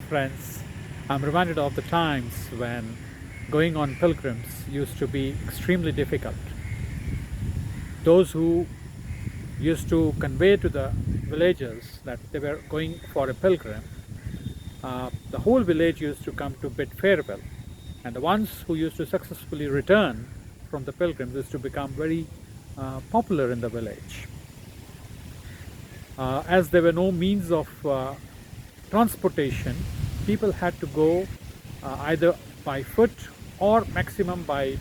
friends, I'm reminded of the times when going on pilgrims used to be extremely difficult. Those who used to convey to the villagers that they were going for a pilgrim, the whole village used to come to bid farewell, and the ones who used to successfully return from the pilgrims used to become very popular in the village. As there were no means of transportation, people had to go either by foot or maximum by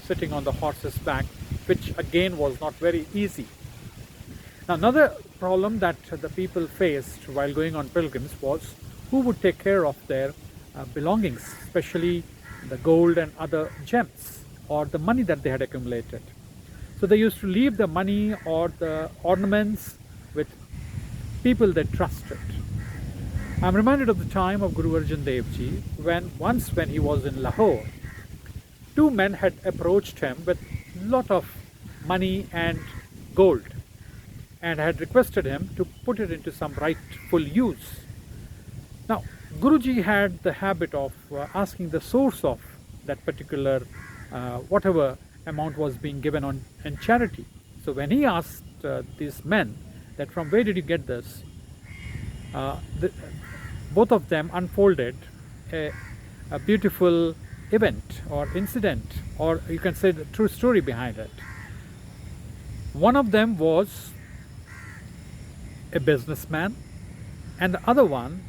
sitting on the horse's back, which again was not very easy. Now, another problem that the people faced while going on pilgrims was who would take care of their belongings, especially the gold and other gems or the money that they had accumulated. So they used to leave the money or the ornaments with people they trusted. I'm reminded of the time of Guru Arjan Dev Ji when he was in Lahore, two men had approached him with a lot of money and gold and had requested him to put it into some rightful use. Now, Guruji had the habit of asking the source of that particular whatever amount was being given in charity. So when he asked these men that from where did you get this, both of them unfolded a beautiful event or incident, or you can say the true story behind it. One of them was a businessman, and the other one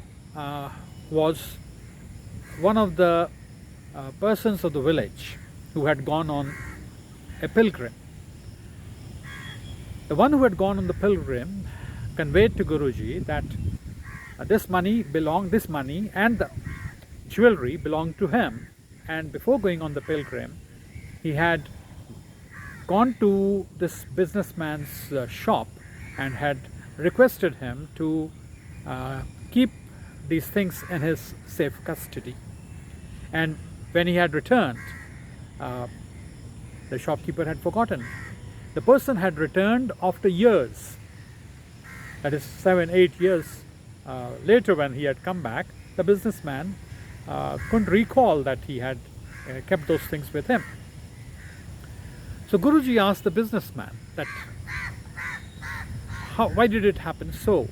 was one of the persons of the village who had gone on a pilgrim. The one who had gone on the pilgrim conveyed to Guruji that this money and the jewelry belonged to him, and before going on the pilgrim he had gone to this businessman's shop and had requested him to keep these things in his safe custody. And when he had returned, the shopkeeper had forgotten. The person had returned after years, that is 7-8 years later. When he had come back, the businessman couldn't recall that he had kept those things with him. So Guruji asked the businessman that why did it happen so?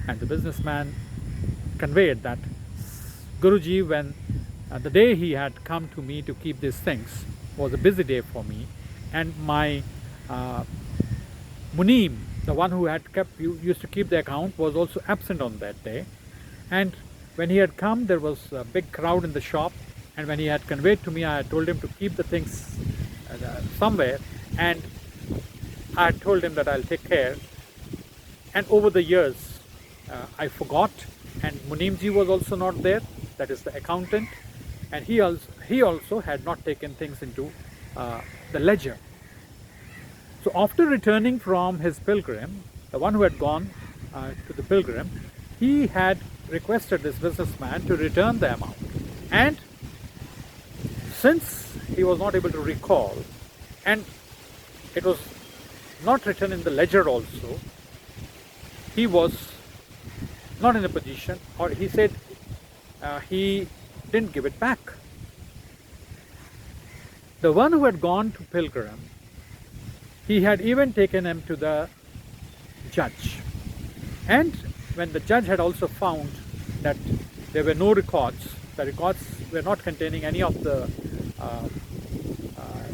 And the businessman conveyed that Guruji, when the day he had come to me to keep these things was a busy day for me, and my Munim, the one who had used to keep the account, was also absent on that day. And when he had come, there was a big crowd in the shop, and when he had conveyed to me, I had told him to keep the things somewhere, and I had told him that I'll take care. And over the years, I forgot, and Munimji was also not there, that is the accountant, and he also had not taken things into the ledger. So after returning from his pilgrim, the one who had gone to the pilgrim, he had requested this businessman to return the amount. And since he was not able to recall, and it was not written in the ledger also, he was not in a position, or he said he didn't give it back. The one who had gone to pilgrim, he had even taken him to the judge. And when the judge had also found that there were no records, the records were not containing any of the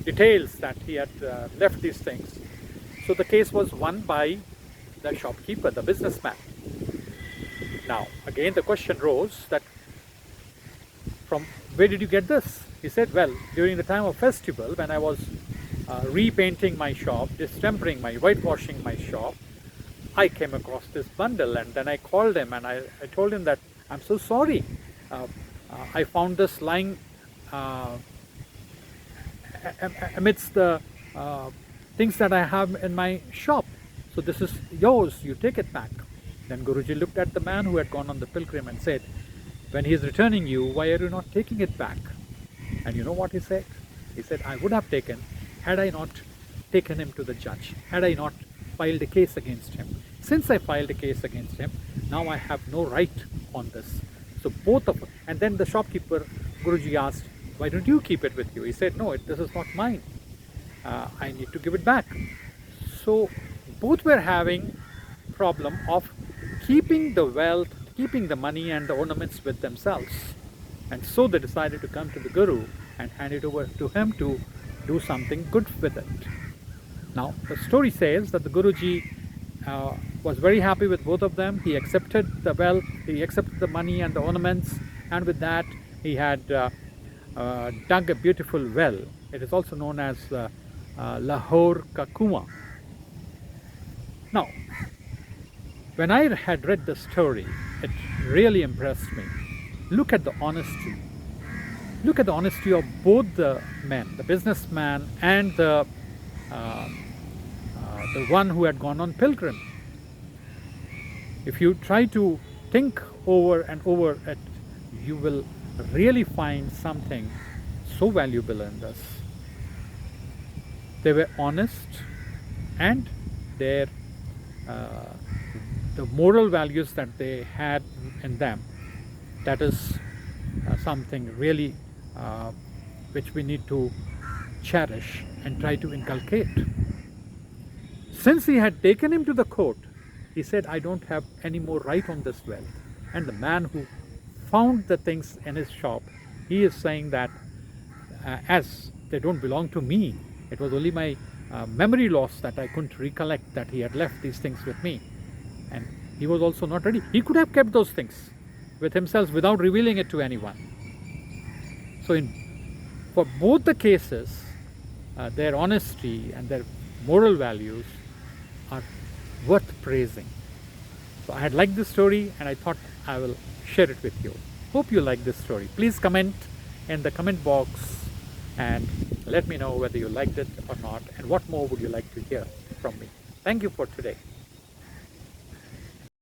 details that he had left these things. So the case was won by the shopkeeper, the businessman. Now, again the question rose that from where did you get this? He said, well, during the time of festival, when I was repainting my shop, distempering whitewashing my shop, I came across this bundle, and then I called him and I told him that I'm so sorry. I found this lying amidst the things that I have in my shop. So this is yours, you take it back. Then Guruji looked at the man who had gone on the pilgrim and said, when he is returning you, why are you not taking it back? And you know what he said? He said, I would have taken had I not taken him to the judge, had I not filed a case against him. Since I filed a case against him, now I have no right on this. So both of them. And then the shopkeeper, Guruji asked, why don't you keep it with you? He said, no, this is not mine. I need to give it back. So both were having problem of keeping the wealth, keeping the money and the ornaments with themselves. And so they decided to come to the Guru and hand it over to him to do something good with it. Now, the story says that the Guruji was very happy with both of them. He accepted the wealth, he accepted the money and the ornaments, and with that he had dug a beautiful well. It is also known as Lahore Ka Kuan. Now, when I had read the story, it really impressed me. Look at the honesty. Look at the honesty of both the men, the businessman and the one who had gone on pilgrim. If you try to think over and over it, you will really find something so valuable in this. They were honest, and their the moral values that they had in them, that is something really which we need to cherish and try to inculcate. Since he had taken him to the court, he said, I don't have any more right on this wealth. And the man who found the things in his shop, he is saying that as they don't belong to me, it was only my memory loss that I couldn't recollect that he had left these things with me. And he was also not ready. He could have kept those things with himself without revealing it to anyone. So for both the cases, their honesty and their moral values are worth praising. So I had liked this story and I thought I will share it with you. Hope you like this story. Please comment in the comment box and let me know whether you liked it or not, and what more would you like to hear from me. Thank you for today.